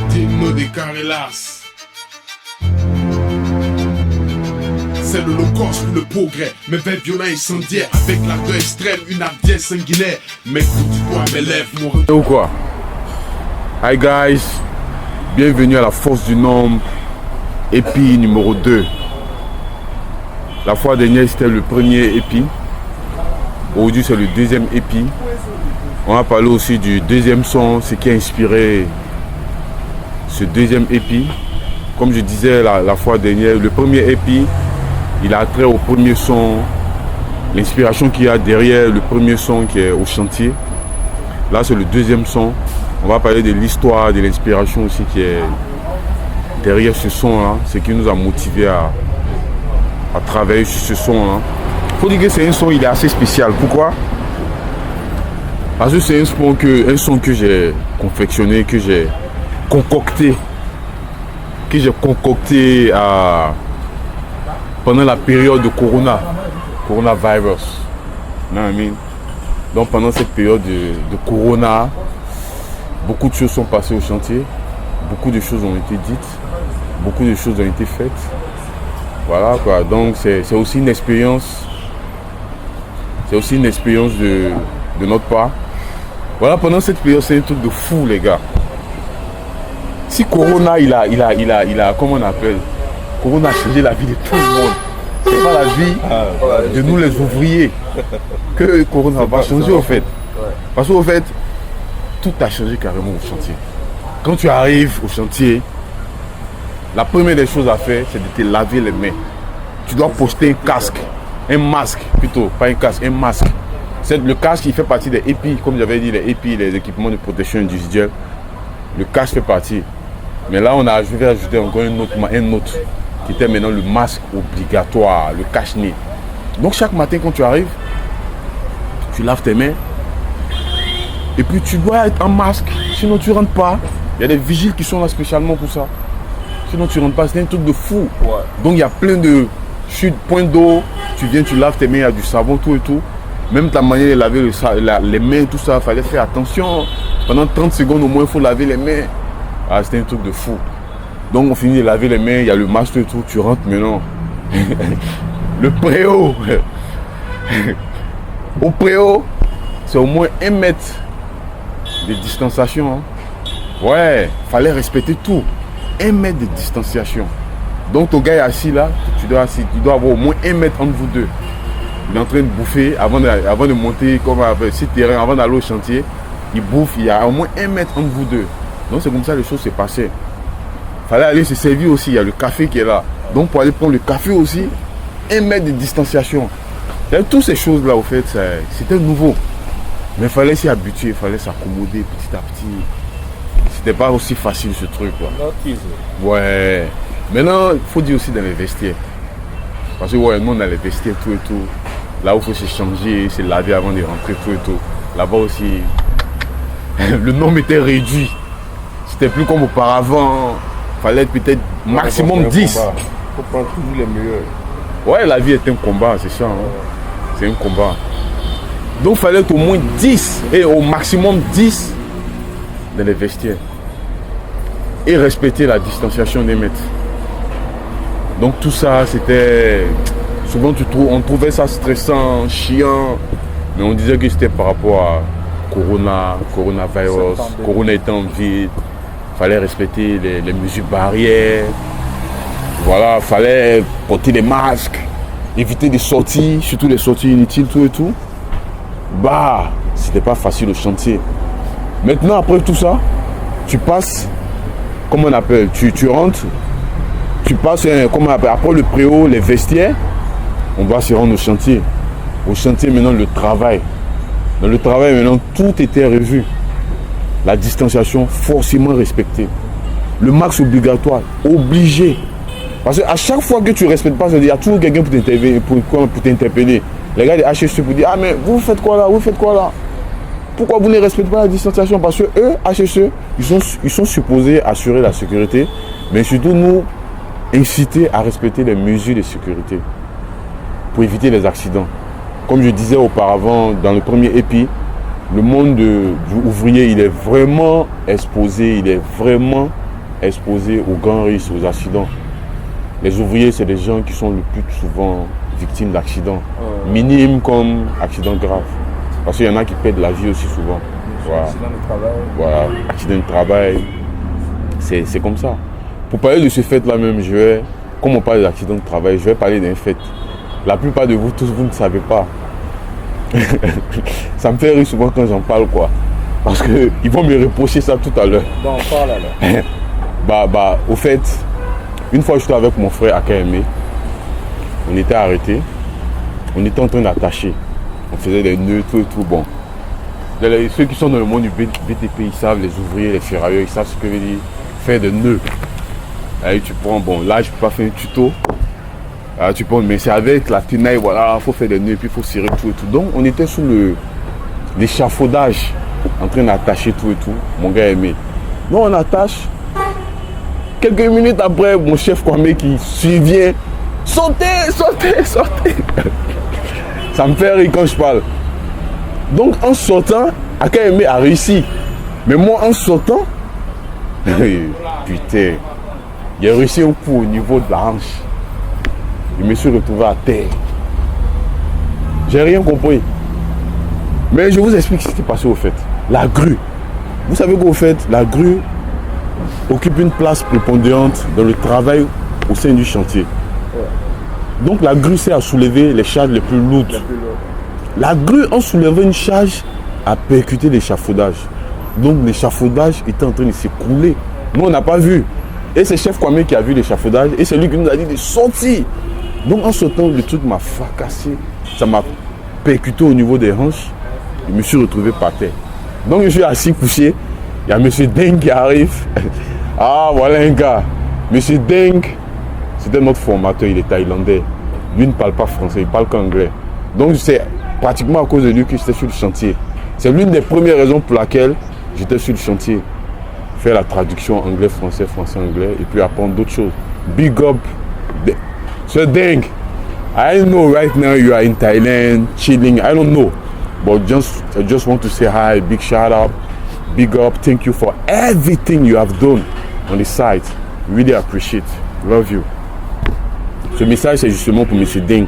Digno de Carelas. C'est l'holocauste pour le progrès, mes veines violents incendiaires. Avec l'ardeur extrême, une ardière sanguinaire. Mes coups du doigt, mes lèvres, mon... Ou quoi? Hi guys, bienvenue à la force du nombre, épi numéro 2. La fois dernière c'était le premier épi. Aujourd'hui c'est le deuxième épi. On va parler aussi du deuxième son, ce qui a inspiré ce deuxième épi. Comme je disais la fois dernière, le premier épi, il a trait au premier son, l'inspiration qu'il y a derrière le premier son qui est au chantier. Là c'est le deuxième son. On va parler de l'histoire, de l'inspiration aussi qui est derrière ce son-là, ce qui nous a motivé à travailler sur ce son-là. Il faut dire que c'est un son, il est assez spécial. Pourquoi? Parce que c'est un son que j'ai confectionné, que j'ai concocté, pendant la période de coronavirus. You know what I mean? Donc pendant cette période de corona, beaucoup de choses sont passées au chantier, beaucoup de choses ont été dites, beaucoup de choses ont été faites. Voilà quoi, donc c'est aussi une expérience, de notre part. Voilà, pendant cette période, c'est un truc de fou les gars. Si Corona, il a, comment on appelle, Corona a changé la vie de tout le monde. C'est pas la vie de nous les ouvriers que Corona va changer au fait. Parce qu'au fait, tout a changé carrément au chantier. Quand tu arrives au chantier, la première des choses à faire, c'est de te laver les mains. Tu dois poster un masque plutôt, pas un casque, un masque. Le casque, il fait partie des EPI, comme j'avais dit, les EPI, les équipements de protection individuelle. Le casque fait partie. Mais là, je vais ajouter encore un autre, qui était maintenant le masque obligatoire, le cache-nez. Donc chaque matin quand tu arrives, tu laves tes mains. Et puis tu dois être en masque, sinon tu ne rentres pas. Il y a des vigiles qui sont là spécialement pour ça. Sinon tu ne rentres pas, c'est un truc de fou. Ouais. Donc il y a plein de chutes, points d'eau. Tu viens, tu laves tes mains, il y a du savon, tout et tout. Même ta manière de laver les mains, tout ça, il fallait faire attention. Pendant 30 secondes au moins, il faut laver les mains. Ah, c'était un truc de fou. Donc on finit de laver les mains, il y a le masque et tout, tu rentres maintenant. Le préau. Au préau, c'est au moins 1 mètre de distanciation. Hein. Ouais, fallait respecter tout. 1 mètre de distanciation. Donc ton gars est assis là, tu dois avoir au moins 1 mètre entre vous deux. Il est en train de bouffer avant de monter comme sur le terrain, avant d'aller au chantier. Il bouffe, il y a au moins 1 mètre entre vous deux. Donc c'est comme ça que les choses se passaient. Il fallait aller se servir aussi, il y a le café qui est là. Donc pour aller prendre le café aussi, 1 mètre de distanciation. Et toutes ces choses là au fait, c'était nouveau. Mais il fallait s'y habituer, il fallait s'accommoder petit à petit. C'était pas aussi facile ce truc quoi. Ouais. Maintenant, il faut dire aussi dans les vestiaires. Parce que ouais, nous on a les vestiaires tout et tout. Là où il faut se changer, se laver avant de rentrer tout et tout. Là-bas aussi, le nombre était réduit. C'était plus comme auparavant. Il fallait être peut-être maximum 10. Il faut prendre toujours les meilleurs. Ouais, la vie est un combat, c'est ça. Hein? C'est un combat. Donc il fallait être au moins 10 et au maximum 10 dans les vestiaires. Et respecter la distanciation des mètres. Donc tout ça, c'était... Souvent on trouvait ça stressant, chiant. Mais on disait que c'était par rapport à coronavirus. Corona était en ville. Il fallait respecter les mesures barrières. Voilà, il fallait porter des masques. Éviter des sorties, surtout les sorties inutiles, tout et tout. Bah, c'était pas facile au chantier. Maintenant, après tout ça, tu passes, comment on appelle, tu rentres, tu passes, comment on appelle, après le préau, les vestiaires, on va se rendre au chantier. Au chantier, maintenant, le travail. Dans le travail, maintenant, tout était revu. La distanciation, forcément respectée. Le max obligatoire, obligé. Parce qu'à chaque fois que tu ne respectes pas, il y a toujours quelqu'un pour t'interpeller. Les gars de HSE pour dire, ah mais vous faites quoi là, Pourquoi vous ne respectez pas la distanciation? Parce que eux, HSE, ils sont supposés assurer la sécurité, mais surtout nous inciter à respecter les mesures de sécurité pour éviter les accidents. Comme je disais auparavant dans le premier épi, le monde du ouvrier, il est vraiment exposé, aux grands risques, aux accidents. Les ouvriers, c'est des gens qui sont le plus souvent victimes d'accidents, minimes comme accidents graves. Parce qu'il y en a qui perdent la vie aussi souvent. Voilà. Accident de travail. Voilà, accident de travail, c'est comme ça. Pour parler de ce fait-là même, comme on parle d'accident de travail, je vais parler d'un fait. La plupart de vous, tous, vous ne savez pas. Ça me fait rire souvent quand j'en parle, quoi. Parce qu'ils vont me reprocher ça tout à l'heure. Bon, on parle alors. Au fait, une fois j'étais avec mon frère à KME, on était arrêtés, on était en train d'attacher. On faisait des nœuds, tout et tout. Bon. Ceux qui sont dans le monde du BTP, ils savent, les ouvriers, les ferrailleurs, ils savent ce que veut dire faire des nœuds. Allez, tu prends, bon, là je peux pas faire un tuto. Là, tu prends, mais c'est avec la tenaille, voilà, il faut faire des nœuds, puis il faut serrer tout et tout. Donc on était sous l'échafaudage, en train d'attacher tout et tout. Mon gars aimé. Nous on attache. Quelques minutes après, mon chef Kwame qui survient. Sautez, sautez, sautez. Ça me fait rire quand je parle. Donc en sortant, Akayeme a réussi. Mais moi en sortant, putain, il a réussi un coup au niveau de la hanche. Je me suis retrouvé à terre. J'ai rien compris. Mais je vous explique ce qui s'est passé au fait. La grue. Vous savez qu'au fait, la grue occupe une place prépondérante dans le travail au sein du chantier. Donc la grue sert à soulever les charges les plus lourdes. La grue, en soulevant une charge, a percuté l'échafaudage. Donc l'échafaudage était en train de s'écrouler. Nous, on n'a pas vu. Et c'est chef Kwame qui a vu l'échafaudage. Et c'est lui qui nous a dit de sortir. Donc en sautant, le truc m'a fracassé. Ça m'a percuté au niveau des hanches. Je me suis retrouvé par terre. Donc je suis assis couché. Il y a M. Deng qui arrive. Ah, voilà un gars. M. Deng, c'était notre formateur, il est thaïlandais. Lui ne parle pas français, il parle qu'anglais. Donc c'est pratiquement à cause de lui que j'étais sur le chantier. C'est l'une des premières raisons pour laquelle j'étais sur le chantier. Faire la traduction anglais-français, français-anglais, et puis apprendre d'autres choses. Big up. So Deng, I know right now you are in Thailand, chilling, I don't know. But I just want to say hi, big shout out, big up, thank you for everything you have done on the site. Really appreciate, love you. Ce message c'est justement pour M. Deng.